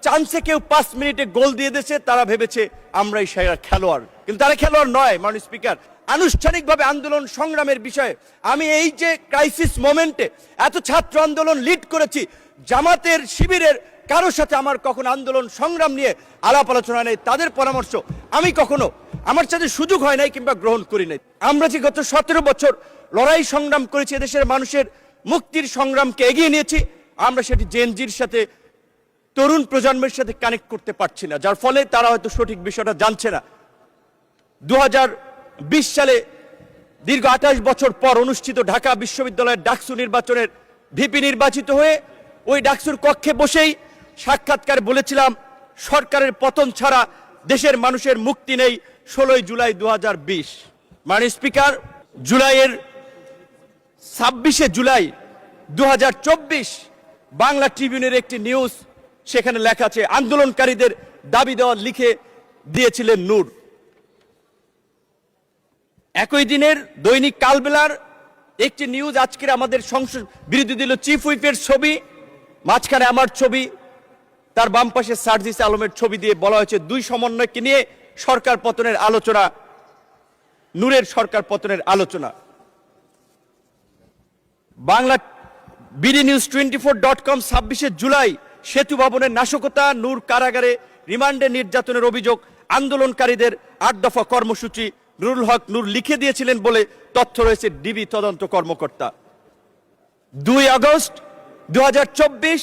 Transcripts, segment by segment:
চান্সে কেউ 5 মিনিটে গোল দিয়ে দিয়েছে, তারা ভেবেছে আমরাই সেরা খেলোয়াড়, কিন্তু তারা খেলোয়াড় নয়। মাননীয় স্পিকার, আনুষ্ঠানিকভাবে আন্দোলন সংগ্রামের বিষয়ে আমি এই যে ক্রাইসিস মোমেন্টে এত ছাত্র আন্দোলন লিড করেছি, জামাতের শিবিরের কারোর সাথে আমার কখনো আন্দোলন সংগ্রাম নিয়ে আলাপ আলোচনা নেই, তাদের পরামর্শ আমি কখনো আমার সাথে সুযোগ হয় নাই কিংবা গ্রহণ করি নাই। আমরা যে গত 17 বছর লড়াই সংগ্রাম করেছি, দেশের মানুষের মুক্তির সংগ্রামকে এগিয়ে নিয়েছি, আমরা সেটি জেনজির সাথে, তরুণ প্রজন্মের সাথে কানেক্ট করতে পারছি না, যার ফলে তারা হয়তো সঠিক বিষয়টা জানছে না। 2020 সালে দীর্ঘ 28 বছর পর অনুষ্ঠিত ঢাকা বিশ্ববিদ্যালয়ের ডাকসু নির্বাচনের ভিপি নির্বাচিত হয়ে ওই ডাকসুর কক্ষে বসেই সাক্ষাৎকারে বলেছিলাম, সরকারের পতন ছাড়া দেশের মানুষের মুক্তি নেই। 16 জুলাই 2020। মাননীয় স্পিকার, জুলাইয়ের 26 জুলাই 2024 বাংলা ট্রিবিউনের একটি নিউজ, সেখানে লেখা আছে আন্দোলনকারীদের দাবি দেওয়া লিখে দিয়েছিলেন নূর। একই দিনের দৈনিক কালবেলার একটি নিউজ আজকের আমাদের সংসদ বিরোধী দল চিফ হুইপের ছবি, মাঝখানে আমার ছবি, তার বাম পাশে সার্জিস আলমের ছবি দিয়ে বলা হয়েছে দুই সমন্বয়কে নিয়ে সরকার পতনের আলোচনা, নূরের সরকার পতনের আলোচনা। Bangla BD news 24.com 26 July সেতু ভবনের নাশকতা, নূর কারাগারে রিমান্ডে নির্যাতনের অভিযোগ, আন্দোলনকারীদের 8 দফা কর্মসূচি নুরুল হক নূর লিখে দিয়েছিলেন বলে তথ্য রয়েছে ডিবি তদন্ত কর্মকর্তা। 2 আগস্ট 2024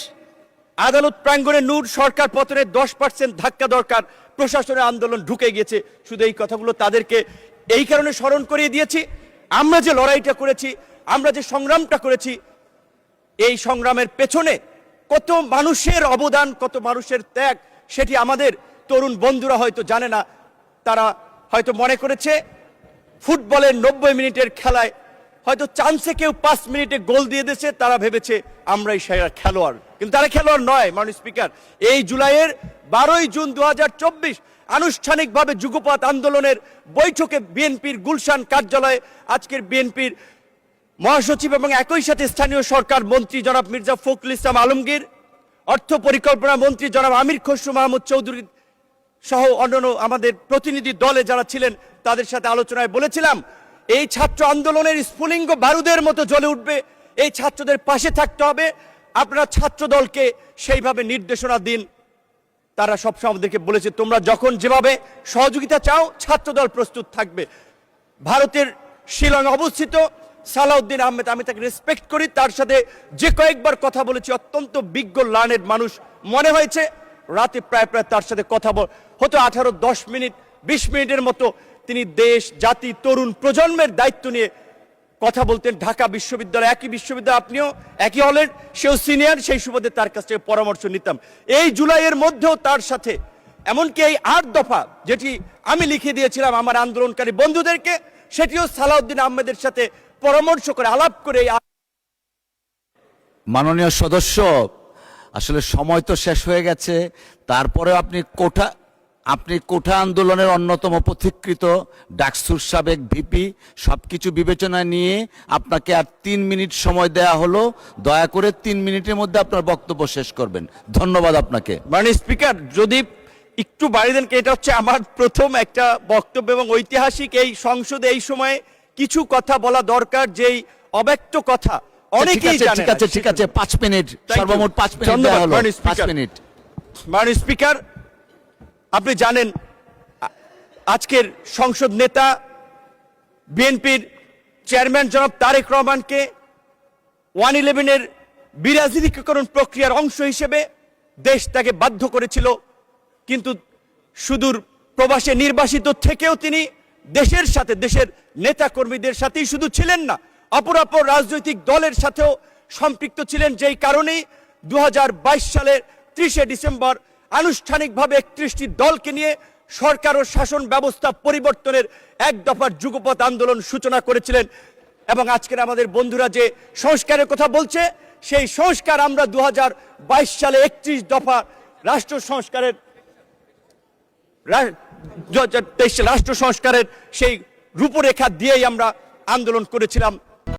আদালত প্রাঙ্গণে নূর সরকার পতনের 10% ধাক্কা দরকার, প্রশাসনের আন্দোলন ঢুকে গিয়েছে। শুধু এই কথাগুলো তাদেরকে এই কারণে স্মরণ করিয়ে দিয়েছি, আমরা যে লড়াইটা করেছি, আমরা যে সংগ্রামটা করেছি, এই সংগ্রামের পেছনে কত মানুষের অবদান, কত মানুষের ত্যাগ, সেটি আমাদের তরুণ বন্ধুরা হয়তো জানে না। তারা হয়তো মনে করেছে ফুটবলের 90 মিনিটের খেলায় হয়তো চান্সে কেউ 5 মিনিটে গোল দিয়ে দিয়েছে, তারা ভেবেছে আমরাই সেরা খেলোয়াড়, কিন্তু তারা খেলোয়াড় নয়। মাননীয় স্পিকার, এই জুলাইয়ের 12 জুন 2024 আনুষ্ঠানিকভাবে যুগপৎ আন্দোলনের বৈঠকে বিএনপির গুলশান কার্যালয়ে আজকের বিএনপির মহাসচিব এবং একই সাথে স্থানীয় সরকার মন্ত্রী জনাব মির্জা ফখরুল ইসলাম আলমগীর, অর্থ পরিকল্পনা মন্ত্রী জনাব আমির খসরু মাহমুদ চৌধুরী সহ অন্যান্য আমাদের প্রতিনিধি দলে যারা ছিলেন, তাদের সাথে আলোচনায় বলেছিলাম এই ছাত্র আন্দোলনের স্ফুলিঙ্গ বারুদের মতো জ্বলে উঠবে, এই ছাত্রদের পাশে থাকতে হবে, আপনারা ছাত্র দলকে সেইভাবে নির্দেশনা দিন। তারা সবসময় আমাদেরকে বলেছে তোমরা যখন যেভাবে সহযোগিতা চাও ছাত্রদল প্রস্তুত থাকবে। ভারতের শিলং অবস্থিত সালাউদ্দিন আহমেদ, আমি তাকে রেসপেক্ট করি, তার সাথে যে কয়েকবার কথা বলেছি, অত্যন্ত বিজ্ঞ লার্নেড মানুষ মনে হয়েছে। রাতে প্রায় তার সাথে কথা হতো 10 মিনিট 20 মিনিটের মতো। তিনি দেশ, জাতি, তরুণ প্রজন্মের দায়িত্ব নিয়ে কথা বলতেন। ঢাকা বিশ্ববিদ্যালয়, একই বিশ্ববিদ্যালয়, আপনিও একই হলেন, সেও সিনিয়র, সেই সুবাদে তার কাছ থেকে পরামর্শ নিতাম। এই জুলাইয়ের মধ্যেও তার সাথে এমনকি এই 8 দফা যেটি আমি লিখে দিয়েছিলাম আমার আন্দোলনকারী বন্ধুদেরকে, সেটিও সালাউদ্দিন আহমেদের সাথে পরামর্শ করে আলাপ করে। মাননীয় সদস্য, আসলে সময় তো শেষ হয়ে গেছে, তারপরে আপনি কোঠা আন্দোলনের অন্যতম পথিকৃত ডাকসুর সাবেক ভিপি, সবকিছু বিবেচনায় নিয়ে আপনাকে আর 3 মিনিট সময় দেয়া হলো। দয়া করে 3 মিনিটের মধ্যে আপনার বক্তব্য শেষ করবেন। ধন্যবাদ আপনাকে। মাননীয় স্পিকার, যদি একটু বাড়িয়ে দেন, এটা হচ্ছে আমার প্রথম একটা বক্তব্য এবং ঐতিহাসিক এই সংসদে এই সময়ে কিছু কথা বলা দরকার, যেই অব্যক্ত কথা অনেকেই জানে না। ঠিক আছে 5 মিনিট, সর্বমোট 5 মিনিট দেয়া হলো। 5 মিনিট। মাননীয় স্পিকার, আপনি জানেন আজকের সংসদ নেতা বিএনপির চেয়ারম্যান জনাব তারেক রহমানকে 111-এর বিরাজনীতিকরণ প্রক্রিয়ার অংশ হিসেবে দেশ তাকে বাধ্য করেছিল, কিন্তু সুদূর প্রবাসে নির্বাসিত থেকেও তিনি দেশের সাথে, দেশের নেতা কর্মীদের সাথেই শুধু ছিলেন না, অপর রাজনৈতিক দলের সাথেও সম্পৃক্ত ছিলেন। যেই কারণেই 2022 সালের 30 ডিসেম্বর আনুষ্ঠানিকভাবে 31টি দলকে নিয়ে সরকার ও শাসন ব্যবস্থা পরিবর্তনের 1 দফার যুগপৎ আন্দোলন সূচনা করেছিলেন। এবং আজকের আমাদের বন্ধুরা যে সংস্কারের কথা বলছে, সেই সংস্কার আমরা 2022 সালে 31 দফা রাষ্ট্র সংস্কারের 2023 রাষ্ট্র সংস্কারের সেই রূপরেখা দিয়েই আমরা আন্দোলন করেছিলাম।